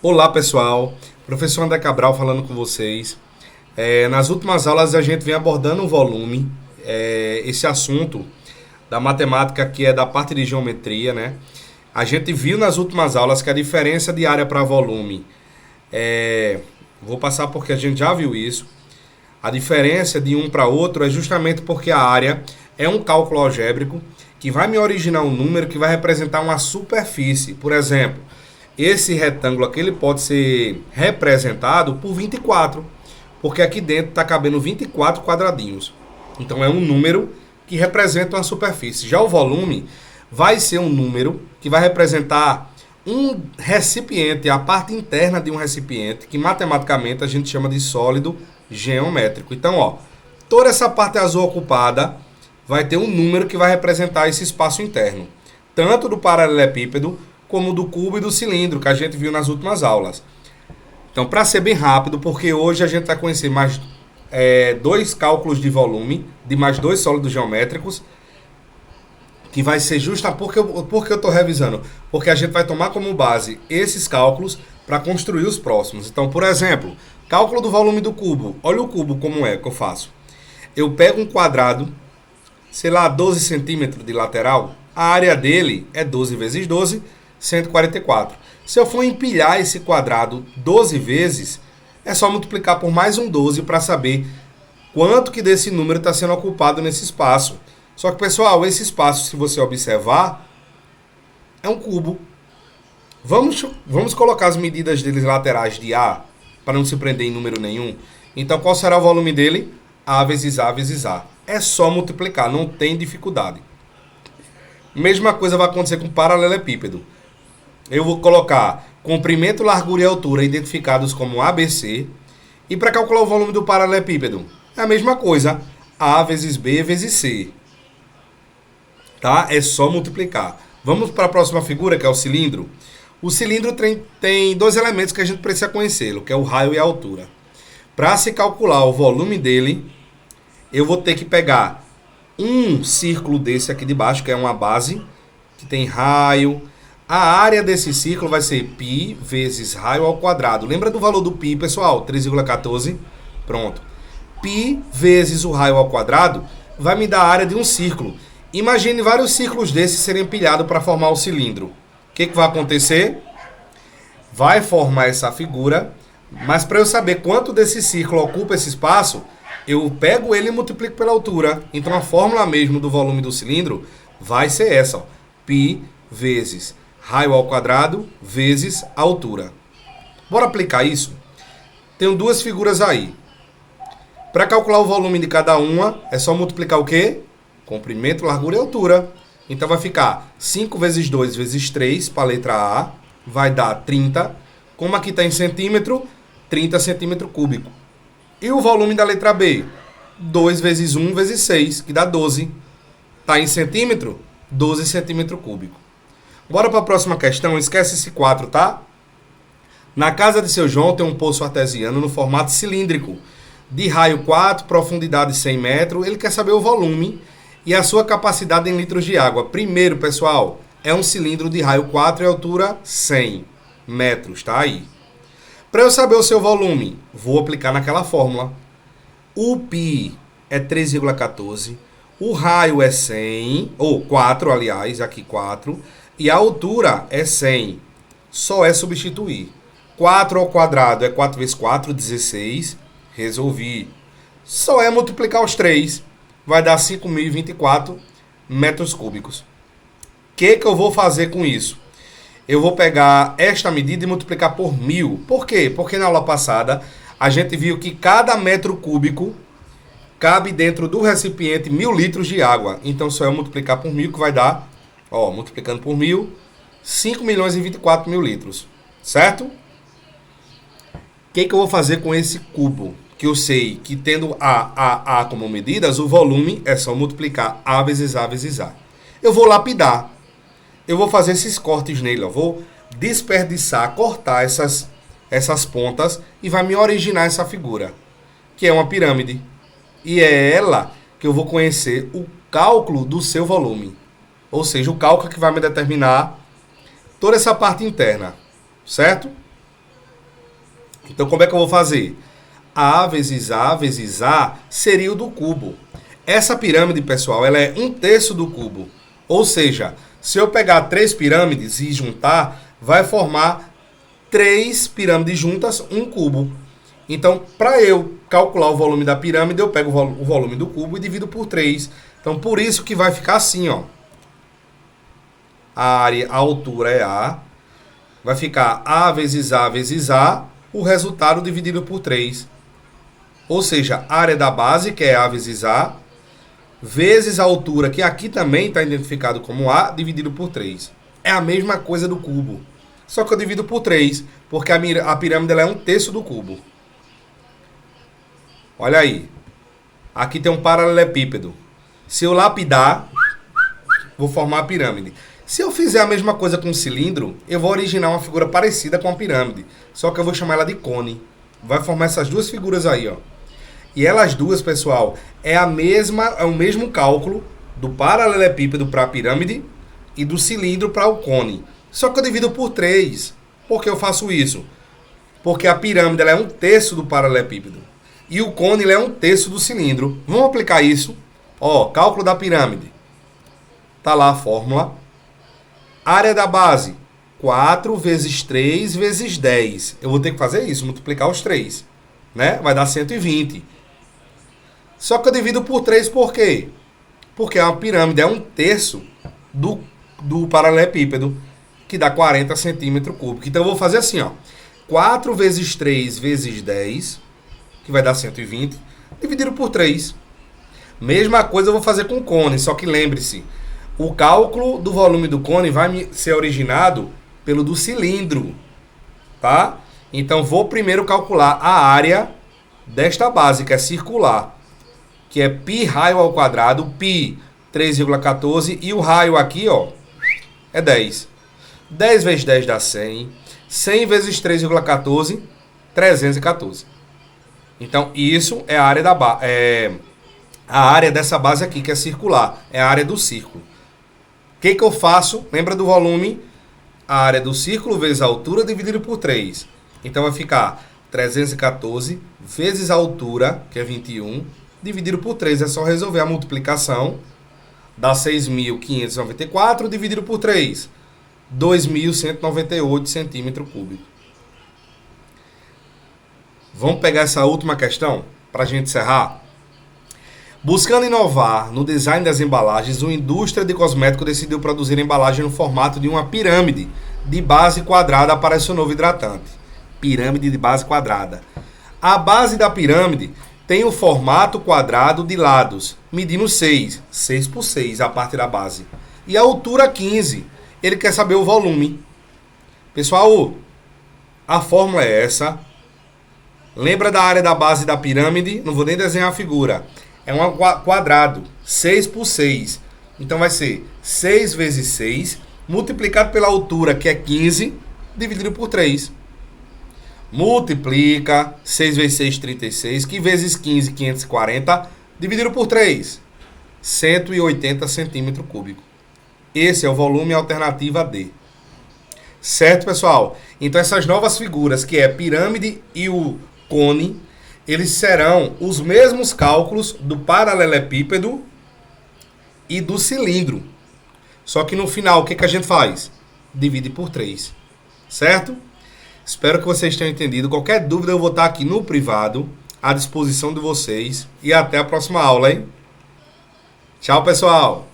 Olá pessoal, professor André Cabral falando com vocês. Nas últimas aulas a gente vem abordando o volume, esse assunto da matemática que é da parte de geometria, né? A gente viu nas últimas aulas que a diferença de área para volume, vou passar porque a gente já viu isso. A diferença de um para outro é justamente porque a área é um cálculo algébrico que vai me originar um número que vai representar uma superfície. Por exemplo, esse retângulo aqui ele pode ser representado por 24, porque aqui dentro está cabendo 24 quadradinhos. Então é um número que representa uma superfície. Já o volume vai ser um número que vai representar um recipiente, a parte interna de um recipiente, que matematicamente a gente chama de sólido geométrico. Então, ó, toda essa parte azul ocupada vai ter um número que vai representar esse espaço interno, tanto do paralelepípedo como do cubo e do cilindro, que a gente viu nas últimas aulas. Então, para ser bem rápido, porque hoje a gente vai conhecer mais dois cálculos de volume, de mais dois sólidos geométricos, que vai ser justa porque eu estou revisando. Porque a gente vai tomar como base esses cálculos para construir os próximos. Então, por exemplo, cálculo do volume do cubo. Olha o cubo como é que eu faço. Eu pego um quadrado, sei lá, 12 centímetros de lateral. A área dele é 12 vezes 12, 144. Se eu for empilhar esse quadrado 12 vezes, é só multiplicar por mais um 12 para saber quanto que desse número está sendo ocupado nesse espaço. Só que, pessoal, esse espaço, se você observar, é um cubo. Vamos colocar as medidas deles laterais de A, para não se prender em número nenhum. Então, qual será o volume dele? A vezes A vezes A. É só multiplicar, não tem dificuldade. Mesma coisa vai acontecer com o paralelepípedo. Eu vou colocar comprimento, largura e altura identificados como ABC. E para calcular o volume do paralelepípedo, é a mesma coisa. A vezes B vezes C. Tá? É só multiplicar. Vamos para a próxima figura, que é o cilindro. O cilindro tem dois elementos que a gente precisa conhecê-lo, que é o raio e a altura. Para se calcular o volume dele, eu vou ter que pegar um círculo desse aqui de baixo, que é uma base, que tem raio. A área desse círculo vai ser π vezes raio ao quadrado. Lembra do valor do π, pessoal? 3,14. Pronto. Π vezes o raio ao quadrado vai me dar a área de um círculo. Imagine vários círculos desses serem empilhados para formar o cilindro. O que vai acontecer? Vai formar essa figura, mas para eu saber quanto desse círculo ocupa esse espaço, eu pego ele e multiplico pela altura. Então a fórmula mesmo do volume do cilindro vai ser essa, ó. π vezes raio ao quadrado vezes a altura. Bora aplicar isso? Tenho duas figuras aí. Para calcular o volume de cada uma, é só multiplicar o quê? Comprimento, largura e altura. Então vai ficar 5 vezes 2 vezes 3 para a letra A, vai dar 30. Como aqui está em centímetro, 30 centímetro cúbico. E o volume da letra B? 2 vezes 1 vezes 6, que dá 12. Está em centímetro? 12 centímetro cúbico. Bora para a próxima questão, esquece esse 4, tá? Na casa de seu João tem um poço artesiano no formato cilíndrico, de raio 4, profundidade 100 metros. Ele quer saber o volume e a sua capacidade em litros de água. Primeiro, pessoal, é um cilindro de raio 4 e altura 100 metros, tá aí. Para eu saber o seu volume, vou aplicar naquela fórmula. O π é 3,14, o raio é 100, ou 4, aliás, aqui 4, e a altura é 100. Só é substituir. 4 ao quadrado é 4 vezes 4, 16. Resolvi. Só é multiplicar os 3. Vai dar 5.024 metros cúbicos. O que eu vou fazer com isso? Eu vou pegar esta medida e multiplicar por 1.000. Por quê? Porque na aula passada a gente viu que cada metro cúbico cabe dentro do recipiente 1.000 litros de água. Então só eu multiplicar por 1.000 que vai dar, ó, multiplicando por 1.000, 5.024.000 litros. Certo? O que eu vou fazer com esse cubo? Que eu sei que tendo A como medidas, o volume é só multiplicar A vezes A vezes A. Eu vou lapidar. Eu vou fazer esses cortes nele, ó. Vou desperdiçar, cortar essas pontas e vai me originar essa figura, que é uma pirâmide. E é ela que eu vou conhecer o cálculo do seu volume. Ou seja, o cálculo que vai me determinar toda essa parte interna. Certo? Então, como é que eu vou fazer? A vezes A seria o do cubo. Essa pirâmide, pessoal, ela é 1/3 do cubo. Ou seja, se eu pegar 3 pirâmides e juntar, vai formar 3 pirâmides juntas, um cubo. Então, para eu calcular o volume da pirâmide, eu pego o volume do cubo e divido por 3. Então, por isso que vai ficar assim, ó. A altura é A. Vai ficar A vezes A, o resultado dividido por 3. Ou seja, a área da base, que é A vezes A, vezes a altura, que aqui também está identificado como A, dividido por 3. É a mesma coisa do cubo. Só que eu divido por 3, porque a pirâmide ela é 1/3 do cubo. Olha aí. Aqui tem um paralelepípedo. Se eu lapidar, vou formar a pirâmide. Se eu fizer a mesma coisa com um cilindro, eu vou originar uma figura parecida com a pirâmide. Só que eu vou chamar ela de cone. Vai formar essas duas figuras aí, ó. E elas duas, pessoal, é o mesmo cálculo do paralelepípedo para a pirâmide e do cilindro para o cone. Só que eu divido por 3. Por que eu faço isso? Porque a pirâmide ela é 1/3 do paralelepípedo. E o cone ele é 1/3 do cilindro. Vamos aplicar isso. Ó, cálculo da pirâmide. Tá lá a fórmula. Área da base, 4 vezes 3 vezes 10. Eu vou ter que fazer isso, multiplicar os 3. Né? Vai dar 120. Só que eu divido por 3 por quê? Porque a pirâmide é 1/3 do paralelepípedo, que dá 40 centímetros cúbicos. Então eu vou fazer assim, ó. 4 vezes 3 vezes 10, que vai dar 120, dividido por 3. Mesma coisa eu vou fazer com o cone, só que lembre-se, o cálculo do volume do cone vai ser originado pelo do cilindro, tá? Então vou primeiro calcular a área desta base, que é circular, que é π raio ao quadrado, π 3,14, e o raio aqui, ó, é 10. 10 vezes 10 dá 100. 100 vezes 3,14, 314. Então, isso é a área a área dessa base aqui, que é circular. É a área do círculo. O que eu faço? Lembra do volume? A área do círculo vezes a altura dividido por 3. Então, vai ficar 314 vezes a altura, que é 21, dividido por 3. É só resolver a multiplicação. Dá 6.594 dividido por 3. 2.198 centímetros cúbicos. Vamos pegar essa última questão para a gente encerrar? Buscando inovar no design das embalagens, uma indústria de cosméticos decidiu produzir embalagem no formato de uma pirâmide de base quadrada para seu novo hidratante. Pirâmide de base quadrada. A base da pirâmide tem o formato quadrado de lados, medindo 6 por 6 a parte da base. E a altura 15. Ele quer saber o volume. Pessoal, a fórmula é essa. Lembra da área da base da pirâmide? Não vou nem desenhar a figura. É um quadrado, 6 por 6. Então vai ser 6 vezes 6, multiplicado pela altura, que é 15, dividido por 3. Multiplica 6 vezes 6, 36, que vezes 15, 540, dividido por 3. 180 centímetros cúbicos. Esse é o volume alternativa D. Certo, pessoal? Então essas novas figuras, que é pirâmide e o cone, eles serão os mesmos cálculos do paralelepípedo e do cilindro. Só que no final, o que a gente faz? Divide por 3. Certo? Espero que vocês tenham entendido. Qualquer dúvida eu vou estar aqui no privado, à disposição de vocês. E até a próxima aula, hein? Tchau, pessoal!